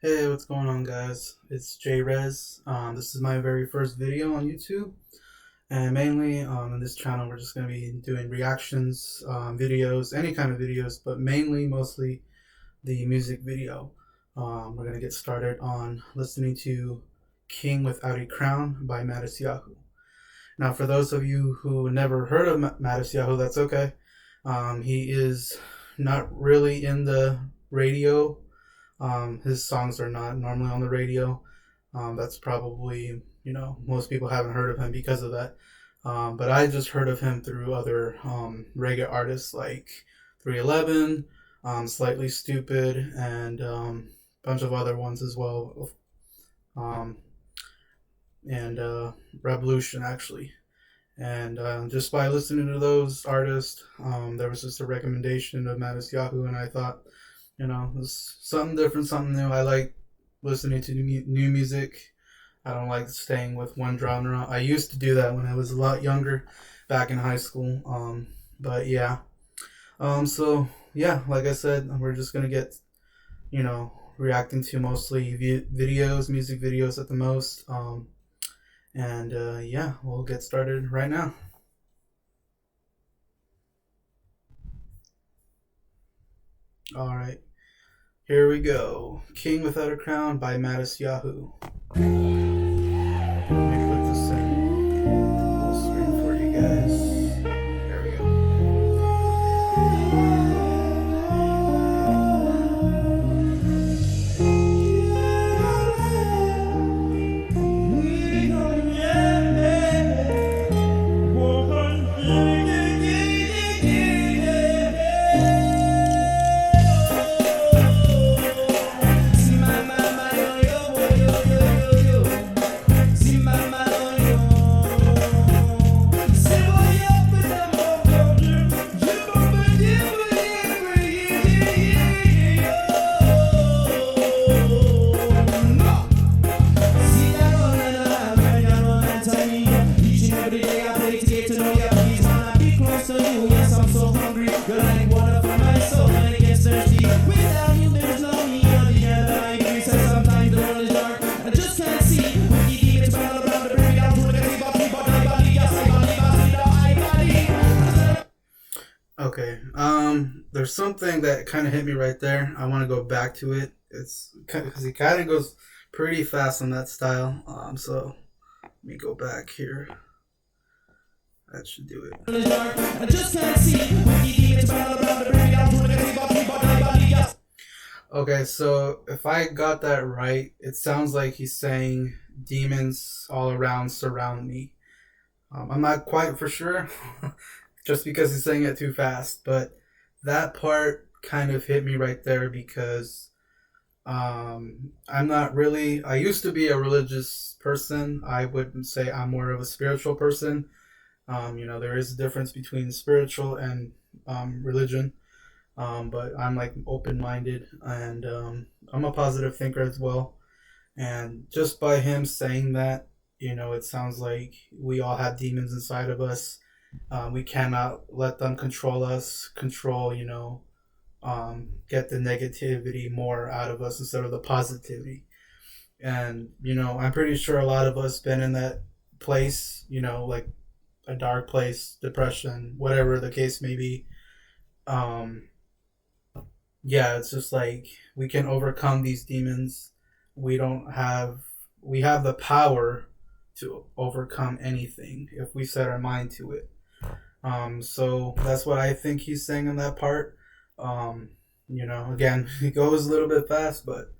Hey, what's going on, guys? It's JayRez. This is my very first video on YouTube, and mainly in this channel, we're just going to be doing reactions, videos, any kind of videos, but mostly the music video. We're going to get started on listening to King Without a Crown by Matisyahu. Now, for those of you who never heard of Matisyahu, that's okay. He is not really in the radio. His songs are not normally on the radio. That's probably, most people haven't heard of him because of that. But I just heard of him through other reggae artists like 311, Slightly Stupid, and a bunch of other ones as well. Um, and Revolution, actually. And just by listening to those artists, there was just a recommendation of Matisyahu, and I thought, it's something different, something new. I like listening to new music. I don't like staying with one genre. I used to do that when I was a lot younger, back in high school. But yeah. So yeah, like I said, we're just gonna get, reacting to mostly videos, music videos at the most. And yeah, we'll get started right now. All right, here we go. King Without a Crown by Matisyahu. Let me put this in full screen for you guys. There we go. Okay. There's something that kind of hit me right there. I want to go back to it. It's because he kind of goes pretty fast on that style. So let me go back here. That should do it. Okay, so if I got that right, it sounds like he's saying demons all around surround me. I'm not quite for sure, just because he's saying it too fast, but that part kind of hit me right there because I'm not really. I used to be a religious person. I wouldn't say I'm more of a spiritual person. There is a difference between spiritual and religion, but I'm like open minded and I'm a positive thinker as well. And just by him saying that, it sounds like we all have demons inside of us. We cannot let them control us, get the negativity more out of us instead of the positivity. And, I'm pretty sure a lot of us been in that place, like a dark place, depression, whatever the case may be. Um, yeah, it's just like we can overcome these demons. We don't have, we have the power to overcome anything if we set our mind to it. So that's what I think he's saying in that part. Again, he goes a little bit fast, but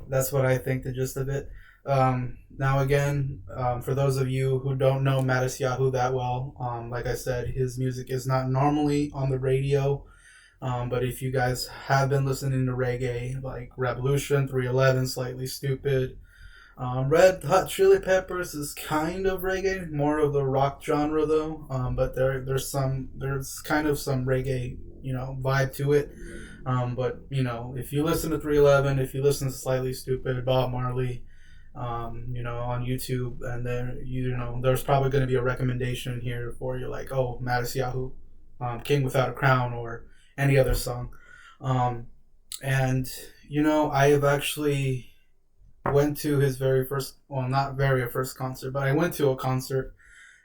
that's what I think the gist of it. Now again, for those of you who don't know Matisyahu that well, like I said, his music is not normally on the radio. But if you guys have been listening to reggae, like Revolution, 311, Slightly Stupid, Red Hot Chili Peppers is kind of reggae, more of the rock genre though. But there's kind of some reggae, vibe to it. But if you listen to 311, if you listen to Slightly Stupid, Bob Marley, on YouTube, and then there's probably going to be a recommendation here for you, like, oh, Matisyahu, King Without a Crown, or any other song. And I have actually went to his very first, well, not very first concert, but I went to a concert,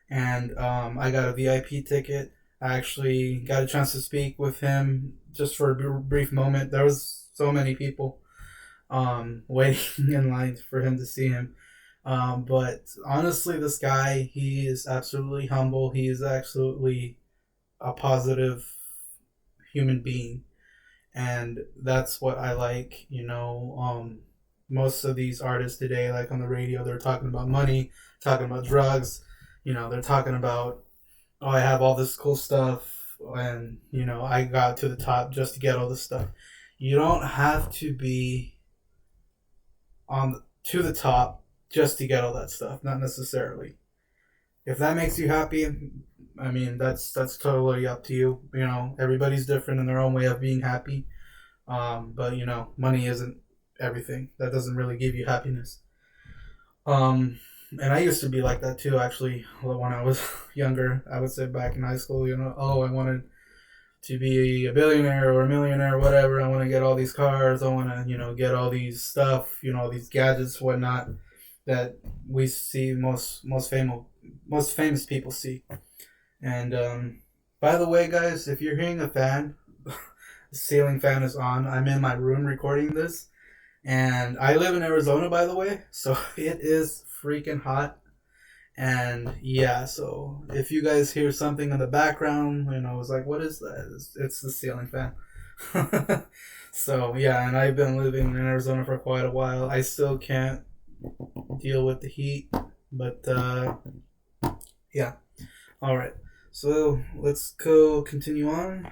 and I got a VIP ticket. I actually got a chance to speak with him just for a brief moment. There was so many people waiting in line for him to see him. But honestly, this guy, he is absolutely humble. He is absolutely a positive human being. And that's what I like, most of these artists today, like on the radio, they're talking about money, talking about drugs, they're talking about, oh, I have all this cool stuff, and I got to the top just to get all this stuff. You don't have to be to the top just to get all that stuff, not necessarily. If that makes you happy, I mean, that's totally up to you. Everybody's different in their own way of being happy. But money isn't everything. That doesn't really give you happiness. And I used to be like that too, actually. When I was younger, I would say back in high school, oh, I wanted to be a billionaire or a millionaire or whatever. I want to get all these cars. I want to, get all these stuff, these gadgets, whatnot, that we see most famous people see. And by the way, guys, if you're hearing a fan, the ceiling fan is on. I'm in my room recording this, and I live in Arizona, by the way, so it is freaking hot. And yeah, so if you guys hear something in the background, it's like, what is that? It's the ceiling fan. So yeah, and I've been living in Arizona for quite a while. I still can't deal with the heat, but yeah. All right, so let's go continue on.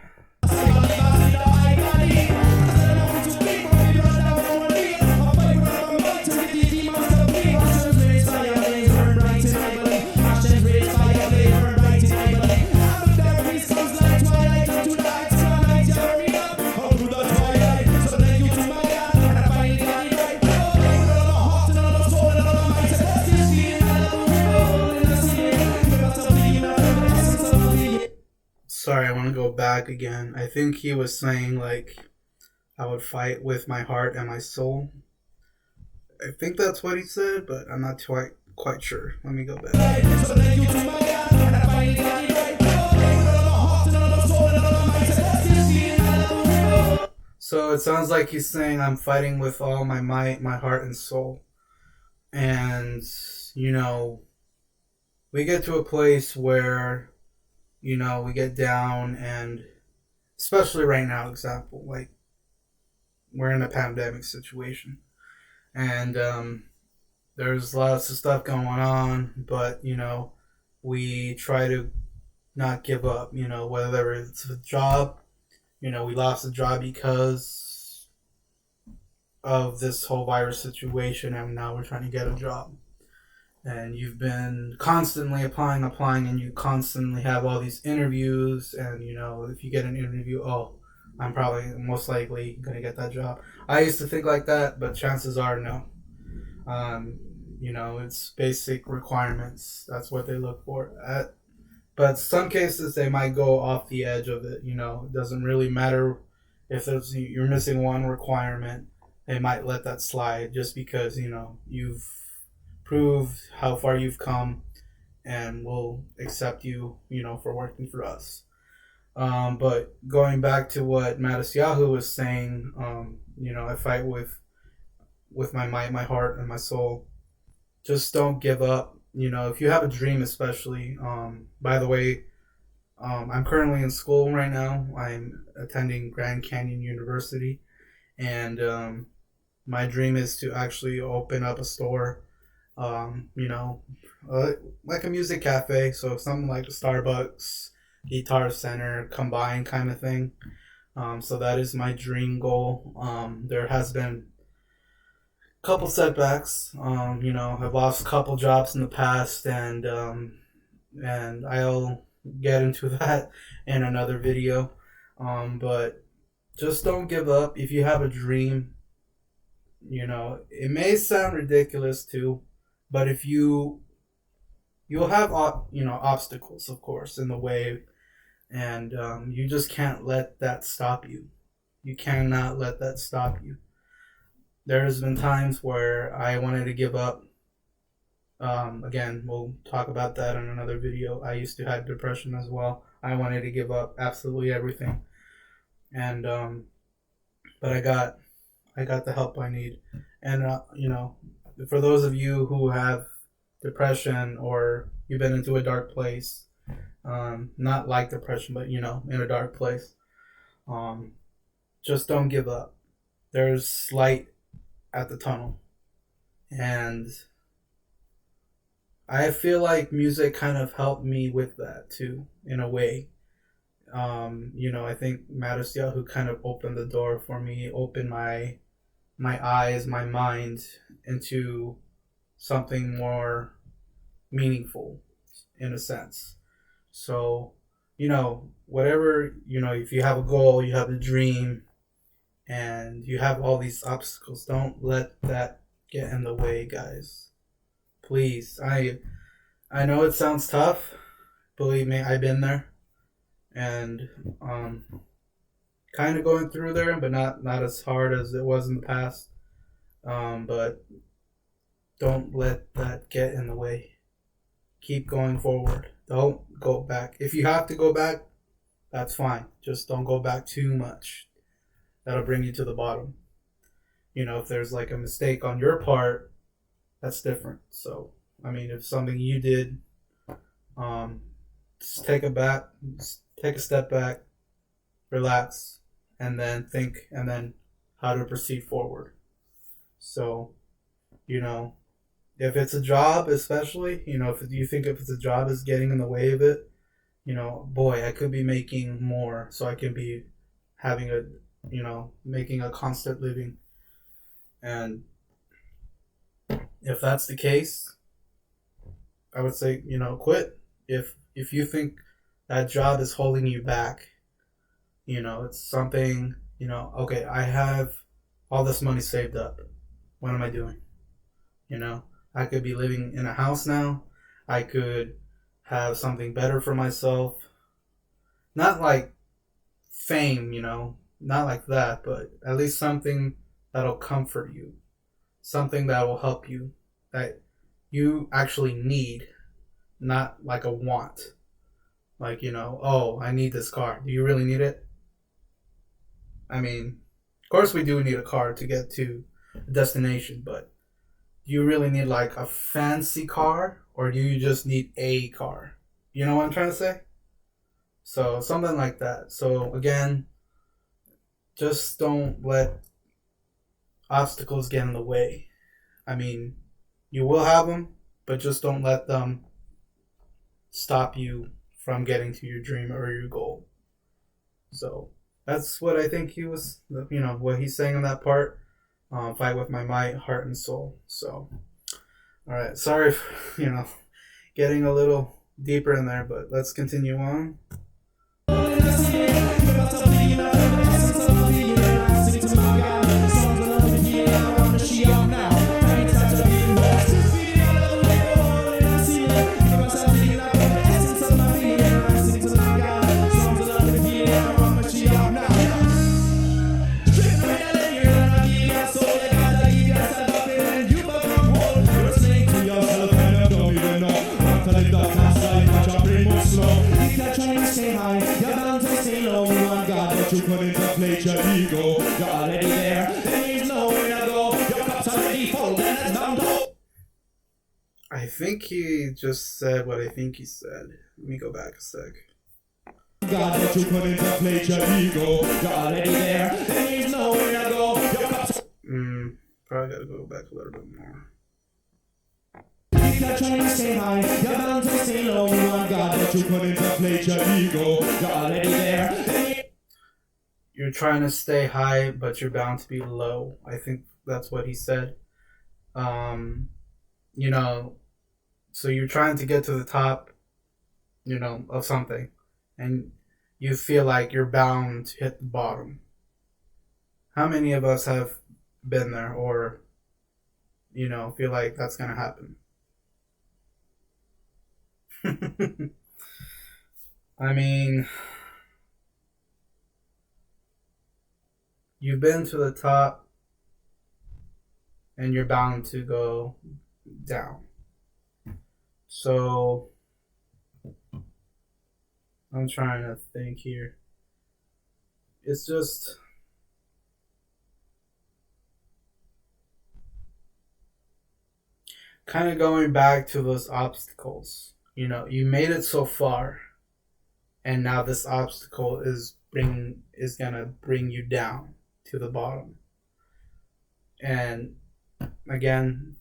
Sorry, I want to go back again. I think he was saying, like, I would fight with my heart and my soul. I think that's what he said, but I'm not quite sure. Let me go back. So it sounds like he's saying I'm fighting with all my might, my heart, and soul. And, we get to a place where we get down, and especially right now, example, like we're in a pandemic situation, and there's lots of stuff going on, but we try to not give up, whether it's a job, we lost a job because of this whole virus situation, and now we're trying to get a job. And you've been constantly applying, and you constantly have all these interviews, and if you get an interview, oh, I'm probably most likely gonna get that job. I used to think like that, but chances are no. It's basic requirements. That's what they look for. But some cases they might go off the edge of it. It doesn't really matter if you're missing one requirement. They might let that slide just because you've prove how far you've come, and we'll accept you, for working for us. But going back to what Matisyahu was saying, I fight with my mind, my heart, and my soul. Just don't give up. If you have a dream, especially. By the way, I'm currently in school right now. I'm attending Grand Canyon University, and my dream is to actually open up a store. Like a music cafe, so something like a Starbucks, Guitar Center, combined kind of thing. So that is my dream goal. There has been a couple setbacks. I've lost a couple jobs in the past, and I'll get into that in another video. But just don't give up. If you have a dream, it may sound ridiculous too. But if you'll have obstacles, of course, in the way, and you just can't let that stop you. You cannot let that stop you. there's been times where I wanted to give up. Again, we'll talk about that in another video. I used to have depression as well. I wanted to give up absolutely everything, and but I got the help I need. And for those of you who have depression or you've been into a dark place, not like depression, but in a dark place, just don't give up. There's light at the tunnel, and I feel like music kind of helped me with that too, in a way. I think Matisyahu kind of opened the door for me, opened my eyes, my mind into something more meaningful, in a sense. So, whatever, if you have a goal, you have a dream, and you have all these obstacles, don't let that get in the way, guys. Please. I know it sounds tough. Believe me, I've been there. And kind of going through there, but not as hard as it was in the past. But don't let that get in the way. Keep going forward. Don't go back. If you have to go back, that's fine. Just don't go back too much. That'll bring you to the bottom. If there's like a mistake on your part, that's different. So, if something you did, just take a step back, relax, and then think, and then how to proceed forward. So, if it's a job, especially, if you think if it's a job is getting in the way of it, boy, I could be making more, so I can be having making a constant living. And if that's the case, I would say, quit. If you think that job is holding you back, it's something, okay, I have all this money saved up. What am I doing? I could be living in a house now. I could have something better for myself. Not like fame, not like that, but at least something that'll comfort you. Something that will help you, that you actually need, not like a want. Like, oh, I need this car. Do you really need it? Of course we do need a car to get to a destination, but do you really need like a fancy car, or do you just need a car? You know what I'm trying to say? So something like that. So again, just don't let obstacles get in the way. You will have them, but just don't let them stop you from getting to your dream or your goal. So that's what I think he was, what he's saying in that part. Fight with my might, heart, and soul. So, all right. Sorry for, getting a little deeper in there, but let's continue on. You couldn't deflate your ego. You're already there. There is nowhere to go. Your cup's already full. And it's down to. I think he just said what I think he said. Let me go back a sec. God, but you couldn't deflate your ego. You're already there. There is nowhere to go. Your cup's. Probably gotta go back a little bit more. You're trying to stay high. You're bound to stay low. You want God, but you couldn't deflate your ego. You're already there. You're trying to stay high, but you're bound to be low. I think that's what he said. So you're trying to get to the top, of something, and you feel like you're bound to hit the bottom. How many of us have been there, or, feel like that's going to happen? You've been to the top, and you're bound to go down. So I'm trying to think here. It's just kind of going back to those obstacles. You made it so far, and now this obstacle is gonna bring you down to the bottom. And again,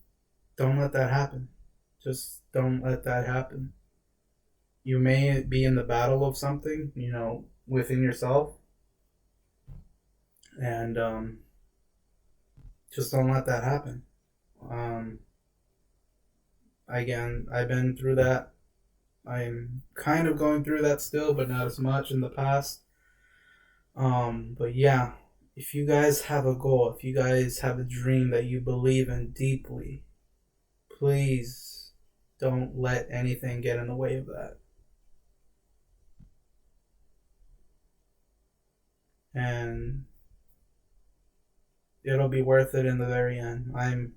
don't let that happen. Just don't let that happen. You may be in the battle of something, within yourself, and just don't let that happen. Again, I've been through that. I'm kind of going through that still, but not as much in the past. But yeah, if you guys have a goal, if you guys have a dream that you believe in deeply, please don't let anything get in the way of that. And it'll be worth it in the very end. I'm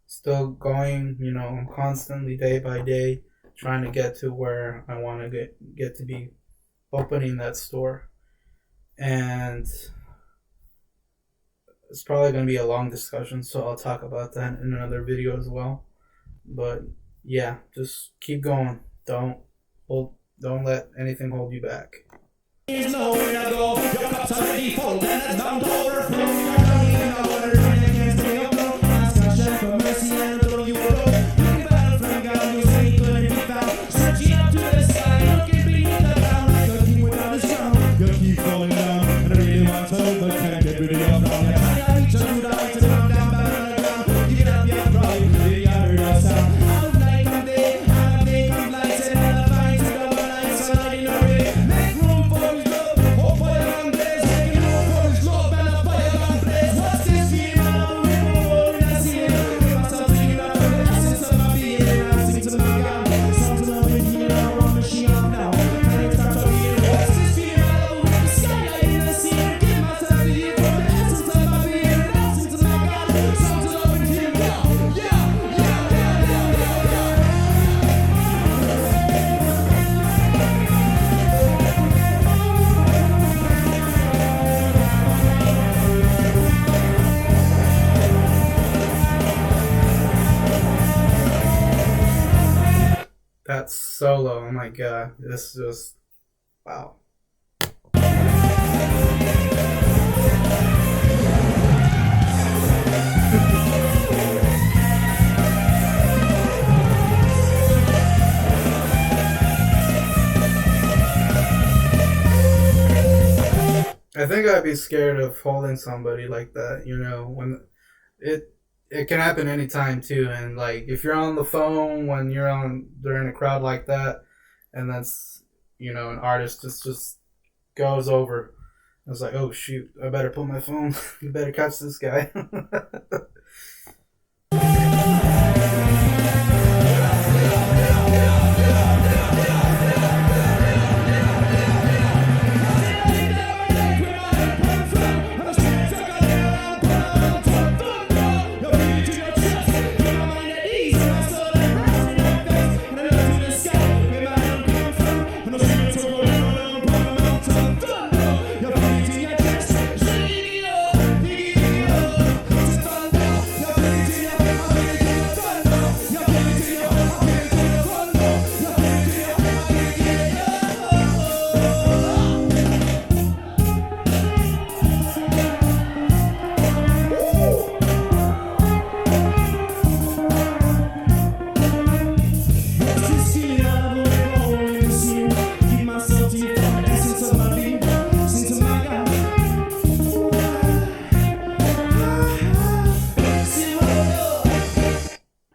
still going, I'm constantly day by day trying to get to where I want to get to be opening that store. And it's probably going to be a long discussion, so I'll talk about that in another video as well. But yeah, just keep going. Don't let anything hold you back. There's nowhere to go. Your cup's already full, and it's bound to overflow. You're drowning in water, and you can't stay afloat. Ask God for mercy, and throw you a rope. Looking battle from God, you say couldn't be found. Searching up to the sky, looking beneath the ground. Like a king without a crown, you keep falling down. And I really want to, but can't get rid of your frown. You can't reach out to the heights and come down back on the ground. You get up, you're proud, you heard the sound. Out night come day, out day come lights, and all the vines and double lights are lighting the way. Make room for his love, hope for your long days. Making room for his love and a fire long blaze. What's this feeling? I'm moving forward and I see it. Give myself to you now, the essence of my being. I sing to my God, songs of love and healing. I run machine off now, and it starts to beat. What's this feeling? I'm moving the sky in the sea. Give myself to you, the essence of my being. I sing to my God, songs of love and healing. That solo, oh my god, this is just wow. I think I'd be scared of holding somebody like that, when it can happen anytime too. And like if you're on the phone when during a crowd like that, and that's an artist just goes over. I was like, oh shoot, I better put my phone. You better catch this guy.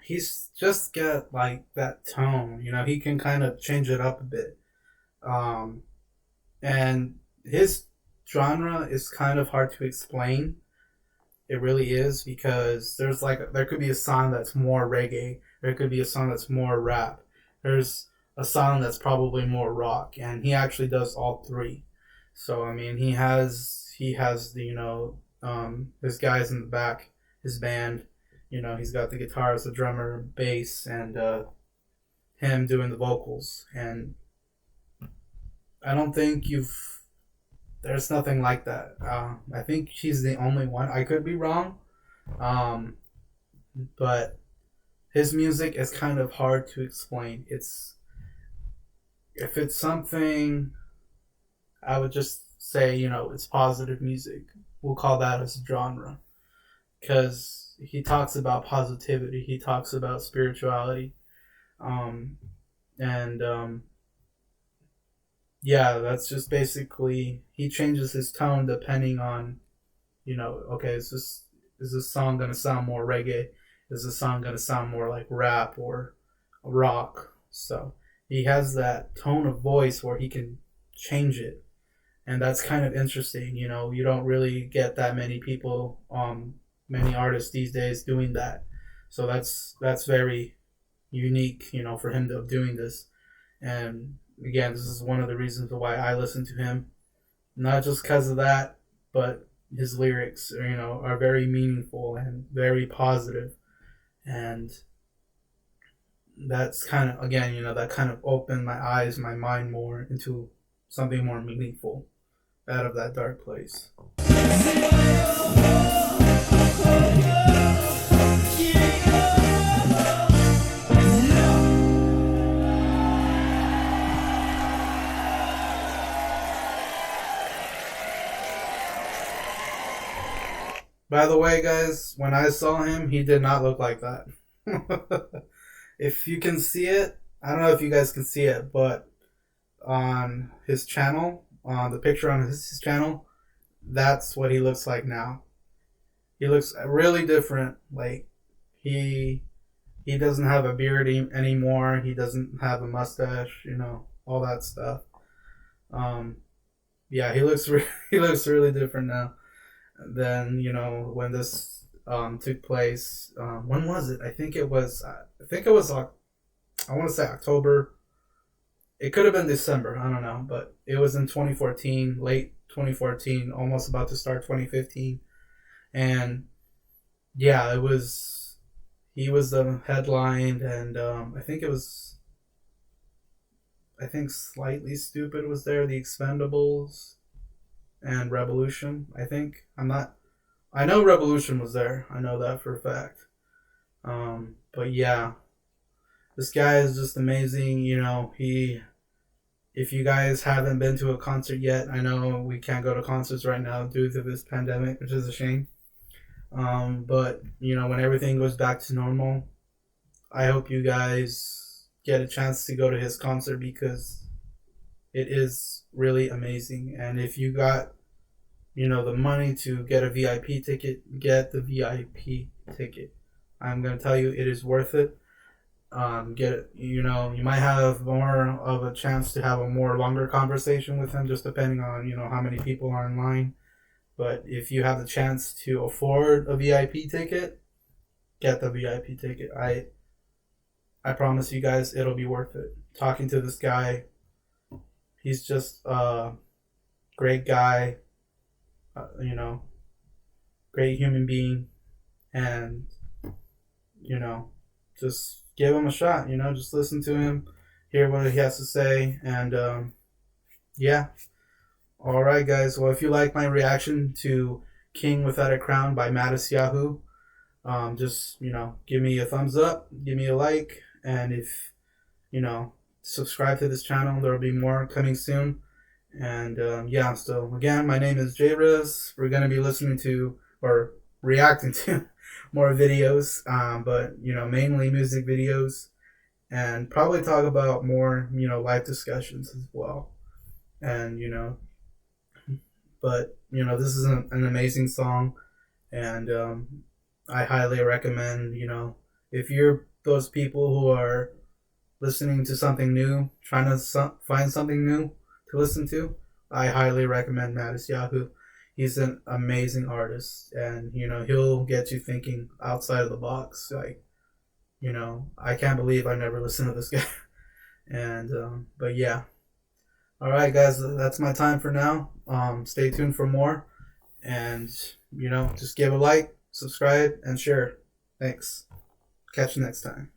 He's just got like that tone, he can kind of change it up a bit. And his genre is kind of hard to explain. It really is, because there could be a song that's more reggae, there could be a song that's more rap, there's a song that's probably more rock, and he actually does all three. So I mean, he has the his guys in the back, his band, He's got the guitars, the drummer, bass, and him doing the vocals. And I don't think there's nothing like that. I think she's the only one. I could be wrong. But his music is kind of hard to explain. If it's something, I would just say, it's positive music. We'll call that as a genre. Because he talks about positivity. He talks about spirituality. And yeah, that's just basically, he changes his tone depending on, okay, is this song going to sound more reggae? Is this song going to sound more like rap or rock? So he has that tone of voice where he can change it. And that's kind of interesting. You don't really get that many people, many artists these days doing that. So that's very unique, for him to doing this. And again, this is one of the reasons why I listen to him. Not just because of that, but his lyrics, are very meaningful and very positive. And that's kind of, again, that kind of opened my eyes, my mind more into something more meaningful out of that dark place. By the way, guys, when I saw him, he did not look like that. If you can see it, I don't know if you guys can see it, but on his channel, on the picture on his channel, that's what he looks like now. He looks really different. Like he doesn't have a beard anymore. He doesn't have a mustache. All that stuff. Yeah, he looks he looks really different now than when this took place. When was it? I think it was. I want to say October. It could have been December. I don't know, but it was in 2014, late 2014, almost about to start 2015, and yeah, it was. He was the headline, and I think it was. I think Slightly Stupid was there. The Expendables, and Revolution. I think I know Revolution was there. I know that for a fact. But yeah, this guy is just amazing. If you guys haven't been to a concert yet, I know we can't go to concerts right now due to this pandemic, which is a shame. But when everything goes back to normal, I hope you guys get a chance to go to his concert because it is really amazing. And if you got the money to get a VIP ticket, get the VIP ticket. I'm gonna tell you, it is worth it. Get it. You might have more of a chance to have a more longer conversation with him, just depending on how many people are in line. But if you have the chance to afford a VIP ticket, get the VIP ticket. I promise you guys, it'll be worth it. Talking to this guy, he's just a great guy. Great human being, and just give him a shot. Just listen to him, hear what he has to say, and yeah. All right, guys. Well, if you like my reaction to King Without a Crown by Matisyahu, just give me a thumbs up, give me a like, and if subscribe to this channel. There will be more coming soon. And yeah, so again, my name is JayRez. We're going to be listening to or reacting to more videos, but mainly music videos, and probably talk about more life discussions as well. And but this is an amazing song, and I highly recommend if you're those people who are listening to something new, trying to find something new to listen to, I highly recommend Matisyahu. He's an amazing artist, and he'll get you thinking outside of the box. Like, I can't believe I never listened to this guy. And but yeah, all right, guys, that's my time for now. Stay tuned for more, and just give a like, subscribe, and share. Thanks. Catch you next time.